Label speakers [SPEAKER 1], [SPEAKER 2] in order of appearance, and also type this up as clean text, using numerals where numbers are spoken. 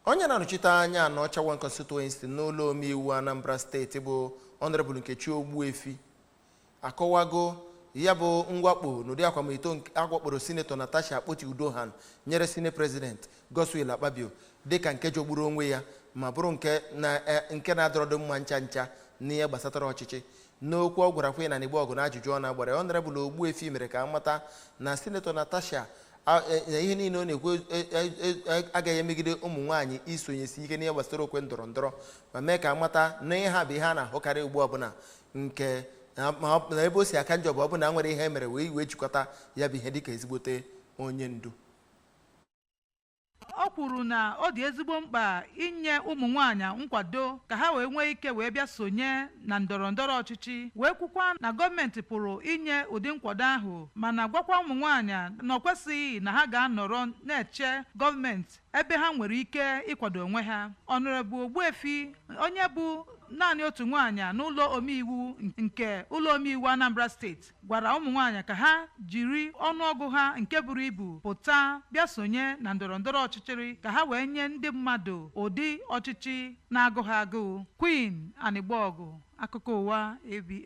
[SPEAKER 1] onye na-anọchite anya Anọchawa constituency n'ụlọ omeiwu Anambra Steeti bụ Honorable Nkechi Ogbuefi akọwago ya bụ mwakpo n'ụdị akwamito akwakporo Senator Natasha Akpoti-Udohan nyere Senate President Godswill Akpabio dịka nke jogburu onwe ya ma bụrụ nke na-adọrọdụ mma ncha n'ihe gbasatara ọchịchị. N'okwu ọ gwara kwe na n'igbe ọgụ na ajụjụ ọ na-agbara Honorable Ogbuefi mere ka amata na Senator Natasha ihe niile ọ na-ekwu agaghị emegide Umunwanyi isonyesi ike n'ihe gbasara okwe ndọrọndọrọ ma mee ka amata na ihe ha bụ ihe a na-ahụkarị ugbu ọbụla nke na ebe o si aka njọ bụ ọbụna nwere ihe mere wee jikọta ya bụ ihe dịka ezigbote onye ndu.
[SPEAKER 2] O kwuru na ọ dị ezigbo mkpa inye Umunwanyi nkwado ka ha wee nwee ike wee bịa sonye na ndọrọndọrọ ọchịchị wee kwukwa na gọọmenti pụrụ inye ụdị nkwado ahụ mana gwakwa Umunwanyi na ọ kwesịghị na ha ga-anọrọ na-eche gọọmenti ebe ha nwere ike ịkwado onwe ha. Honorable Ogbuefi onye bụ naanị otu nwaanyị n'ụlọ omeiwu nke ụlọ omeiwu Anambra Steeti gwara Umunwanyi ka ha jiri ọnụọgụ ha nke buru ibu pụta bịa sonye na ndọrọndọrọ ọchịchịrị ka ha wee nye ndị mmadụ ụdị ọchịchị na-agụ ha agụụ. Queen Anigbogu, akụkọ ụwa ABS.